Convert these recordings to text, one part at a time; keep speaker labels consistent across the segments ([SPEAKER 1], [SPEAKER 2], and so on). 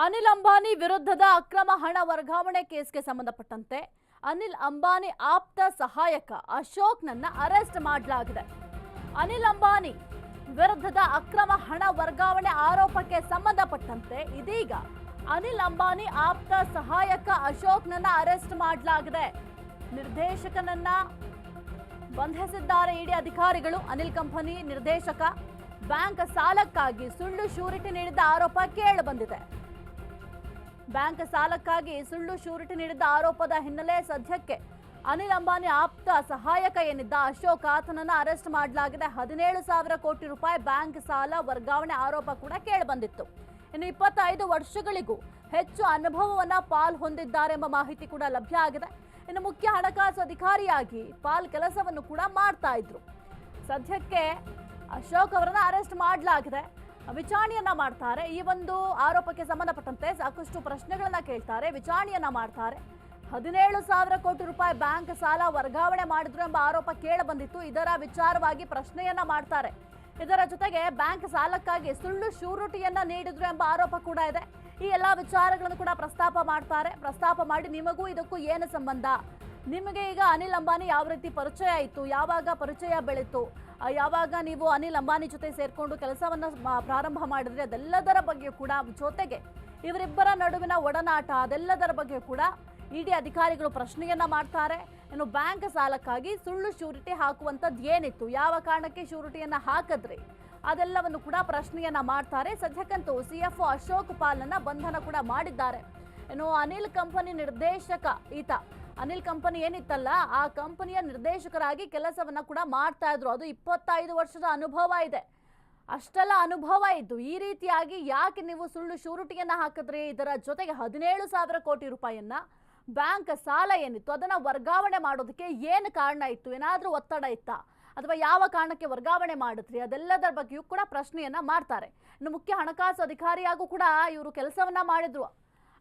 [SPEAKER 1] ಅನಿಲ್ ಅಂಬಾನಿ ವಿರುದ್ಧದ ಅಕ್ರಮ ಹಣ ವರ್ಗಾವಣೆ ಕೇಸ್ಗೆ ಸಂಬಂಧಪಟ್ಟಂತೆ ಅನಿಲ್ ಅಂಬಾನಿ ಆಪ್ತ ಸಹಾಯಕ ಅಶೋಕ್ನನ್ನ ಅರೆಸ್ಟ್ ಮಾಡಲಾಗಿದೆ. ಅನಿಲ್ ಅಂಬಾನಿ ವಿರುದ್ಧದ ಅಕ್ರಮ ಹಣ ವರ್ಗಾವಣೆ ಆರೋಪಕ್ಕೆ ಸಂಬಂಧಪಟ್ಟಂತೆ ಇದೀಗ ಅನಿಲ್ ಅಂಬಾನಿ ಆಪ್ತ ಸಹಾಯಕ ಅಶೋಕ್ನನ್ನ ಅರೆಸ್ಟ್ ಮಾಡಲಾಗಿದೆ. ನಿರ್ದೇಶಕನನ್ನ ಬಂಧಿಸಿದ್ದಾರೆ ಇಡಿ ಅಧಿಕಾರಿಗಳು. ಅನಿಲ್ ಕಂಪನಿ ನಿರ್ದೇಶಕ ಬ್ಯಾಂಕ್ ಸಾಲಕ್ಕಾಗಿ ಸುಳ್ಳು ಶ್ಯೂರಿಟಿ ನೀಡಿದ ಆರೋಪ ಕೇಳಿಬಂದಿದೆ. ಬ್ಯಾಂಕ್ ಸಾಲಕ್ಕಾಗಿ ಸುಳ್ಳು ಶ್ಯೂರಿಟಿ ನೀಡಿದ ಆರೋಪದ ಹಿನ್ನೆಲೆ ಸದ್ಯಕ್ಕೆ ಅನಿಲ್ ಅಂಬಾನಿ ಆಪ್ತ ಸಹಾಯಕ ಏನಿದ್ದ ಅಶೋಕ್ ಆತನನ್ನ ಅರೆಸ್ಟ್ ಮಾಡಲಾಗಿದೆ. 17,000 ಕೋಟಿ ರೂಪಾಯಿ ಬ್ಯಾಂಕ್ ಸಾಲ ವರ್ಗಾವಣೆ ಆರೋಪ ಕೂಡ ಕೇಳಿಬಂದಿತ್ತು. ಇನ್ನು 25 ವರ್ಷಗಳಿಗೂ ಹೆಚ್ಚು ಅನುಭವವನ್ನ ಪಾಲ್ ಹೊಂದಿದ್ದಾರೆಂಬ ಮಾಹಿತಿ ಕೂಡ ಲಭ್ಯ ಆಗಿದೆ. ಇನ್ನು ಮುಖ್ಯ ಹಣಕಾಸು ಅಧಿಕಾರಿಯಾಗಿ ಪಾಲ್ ಕೆಲಸವನ್ನು ಕೂಡ ಮಾಡ್ತಾ ಇದ್ರು. ಸದ್ಯಕ್ಕೆ ಅಶೋಕ್ ಅವರನ್ನ ಅರೆಸ್ಟ್ ಮಾಡಲಾಗಿದೆ. ವಿಚಾರಣೆಯನ್ನ ಮಾಡ್ತಾರೆ. ಈ ಒಂದು ಆರೋಪಕ್ಕೆ ಸಂಬಂಧಪಟ್ಟಂತೆ ಸಾಕಷ್ಟು ಪ್ರಶ್ನೆಗಳನ್ನ ಕೇಳ್ತಾರೆ, ವಿಚಾರಣೆಯನ್ನ ಮಾಡ್ತಾರೆ. 17,000 ಕೋಟಿ ರೂಪಾಯಿ ಬ್ಯಾಂಕ್ ಸಾಲ ವರ್ಗಾವಣೆ ಮಾಡಿದ್ರು ಎಂಬ ಆರೋಪ ಕೇಳಬಂದಿತ್ತು. ಇದರ ವಿಚಾರವಾಗಿ ಪ್ರಶ್ನೆಯನ್ನ ಮಾಡ್ತಾರೆ. ಇದರ ಜೊತೆಗೆ ಬ್ಯಾಂಕ್ ಸಾಲಕ್ಕಾಗಿ ಸುಳ್ಳು ಶ್ಯೂರಿಟಿಯನ್ನ ನೀಡಿದ್ರು ಎಂಬ ಆರೋಪ ಕೂಡ ಇದೆ. ಈ ಎಲ್ಲಾ ವಿಚಾರಗಳನ್ನು ಕೂಡ ಪ್ರಸ್ತಾಪ ಮಾಡ್ತಾರೆ. ಪ್ರಸ್ತಾಪ ಮಾಡಿ ನಿಮಗೂ ಇದಕ್ಕೂ ಏನು ಸಂಬಂಧ, ನಿಮಗೆ ಈಗ ಅನಿಲ್ ಅಂಬಾನಿ ಯಾವ ರೀತಿ ಪರಿಚಯ ಆಯಿತು, ಯಾವಾಗ ಪರಿಚಯ ಬೆಳೀತು, ಯಾವಾಗ ನೀವು ಅನಿಲ್ ಅಂಬಾನಿ ಜೊತೆ ಸೇರ್ಕೊಂಡು ಕೆಲಸವನ್ನು ಪ್ರಾರಂಭ ಮಾಡಿದ್ರೆ, ಅದೆಲ್ಲದರ ಬಗ್ಗೆ ಕೂಡ, ಜೊತೆಗೆ ಇವರಿಬ್ಬರ ನಡುವಿನ ಒಡನಾಟ, ಅದೆಲ್ಲದರ ಬಗ್ಗೆ ಕೂಡ ಇಡಿ ಅಧಿಕಾರಿಗಳು ಪ್ರಶ್ನೆಯನ್ನ ಮಾಡ್ತಾರೆ. ಇನ್ನು ಬ್ಯಾಂಕ್ ಸಾಲಕ್ಕಾಗಿ ಸುಳ್ಳು ಶ್ಯೂರಿಟಿ ಹಾಕುವಂಥದ್ದು ಏನಿತ್ತು, ಯಾವ ಕಾರಣಕ್ಕೆ ಶ್ಯೂರಿಟಿಯನ್ನ ಹಾಕಿದ್ರಿ, ಅದೆಲ್ಲವನ್ನು ಕೂಡ ಪ್ರಶ್ನೆಯನ್ನ ಮಾಡ್ತಾರೆ. ಸದ್ಯಕ್ಕಂತೂ CFO ಅಶೋಕ್ ಪಾಲ್ನ ಬಂಧನ ಕೂಡ ಮಾಡಿದ್ದಾರೆ. ಇನ್ನು ಅನಿಲ್ ಕಂಪನಿ ನಿರ್ದೇಶಕ ಈತ ಅನಿಲ್ ಕಂಪನಿ ಏನಿತ್ತಲ್ಲ, ಆ ಕಂಪನಿಯ ನಿರ್ದೇಶಕರಾಗಿ ಕೆಲಸವನ್ನ ಕೂಡ ಮಾಡ್ತಾ ಇದ್ರು. ಅದು 25 ವರ್ಷದ ಅನುಭವ ಇದೆ. ಅಷ್ಟೆಲ್ಲ ಅನುಭವ ಇದ್ದು ಈ ರೀತಿಯಾಗಿ ಯಾಕೆ ನೀವು ಸುಳ್ಳು ಶ್ಯೂರಿಟಿಯನ್ನ ಹಾಕಿದ್ರಿ? ಇದರ ಜೊತೆಗೆ 17,000 ಕೋಟಿ ರೂಪಾಯಿಯನ್ನ ಬ್ಯಾಂಕ್ ಸಾಲ ಏನಿತ್ತು ಅದನ್ನ ವರ್ಗಾವಣೆ ಮಾಡೋದಕ್ಕೆ ಏನು ಕಾರಣ ಇತ್ತು, ಏನಾದ್ರೂ ಒತ್ತಡ ಇತ್ತಾ, ಅಥವಾ ಯಾವ ಕಾರಣಕ್ಕೆ ವರ್ಗಾವಣೆ ಮಾಡಿದ್ರಿ, ಅದೆಲ್ಲದರ ಬಗ್ಗೆಯೂ ಕೂಡ ಪ್ರಶ್ನೆಯನ್ನ ಮಾಡ್ತಾರೆ. ಇನ್ನು ಮುಖ್ಯ ಹಣಕಾಸು ಅಧಿಕಾರಿಯಾಗೂ ಕೂಡ ಇವರು ಕೆಲಸವನ್ನ ಮಾಡಿದ್ರು.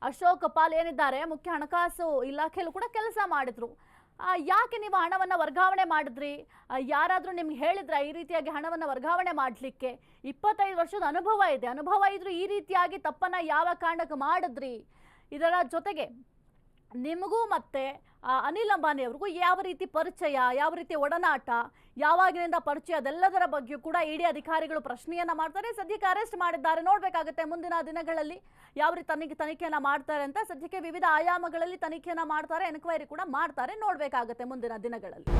[SPEAKER 1] ಅಶೋಕ್ ಪಾಲ್ ಏನಿದ್ದಾರೆ ಮುಖ್ಯ ಹಣಕಾಸು ಇಲಾಖೆಯಲ್ಲೂ ಕೂಡ ಕೆಲಸ ಮಾಡಿದ್ರು. ಯಾಕೆ ನೀವು ಹಣವನ್ನು ವರ್ಗಾವಣೆ ಮಾಡಿದ್ರಿ, ಯಾರಾದರೂ ನಿಮ್ಗೆ ಹೇಳಿದ್ರ ಈ ರೀತಿಯಾಗಿ ಹಣವನ್ನು ವರ್ಗಾವಣೆ ಮಾಡಲಿಕ್ಕೆ? 25 ವರ್ಷದ ಅನುಭವ ಇದೆ. ಅನುಭವ ಇದ್ರೂ ಈ ರೀತಿಯಾಗಿ ತಪ್ಪನ್ನು ಯಾವ ಕಾರಣಕ್ಕೆ ಮಾಡಿದ್ರಿ? ಇದರ ಜೊತೆಗೆ ನಿಮಗೂ ಮತ್ತೆ ಅನಿಲ್ ಅಂಬಾನಿ ಅವ್ರಿಗೂ ಯಾವ ರೀತಿ ಪರಿಚಯ, ಯಾವ ರೀತಿ ಒಡನಾಟ, ಯಾವಾಗಿನಿಂದ ಪರಿಚಯ, ಅದೆಲ್ಲದರ ಬಗ್ಗೆಯೂ ಕೂಡ ಇಡಿ ಅಧಿಕಾರಿಗಳು ಪ್ರಶ್ನೆಯನ್ನ ಮಾಡ್ತಾರೆ. ಸದ್ಯಕ್ಕೆ ಅರೆಸ್ಟ್ ಮಾಡಿದ್ದಾರೆ. ನೋಡ್ಬೇಕಾಗುತ್ತೆ ಮುಂದಿನ ದಿನಗಳಲ್ಲಿ ಯಾವ ರೀತಿ ತನಿಖೆಯನ್ನ ಮಾಡ್ತಾರೆ ಅಂತ. ಸದ್ಯಕ್ಕೆ ವಿವಿಧ ಆಯಾಮಗಳಲ್ಲಿ ತನಿಖೆಯನ್ನ ಮಾಡ್ತಾರೆ, ಎನ್ಕ್ವೈರಿ ಕೂಡ ಮಾಡ್ತಾರೆ. ನೋಡ್ಬೇಕಾಗುತ್ತೆ ಮುಂದಿನ ದಿನಗಳಲ್ಲಿ.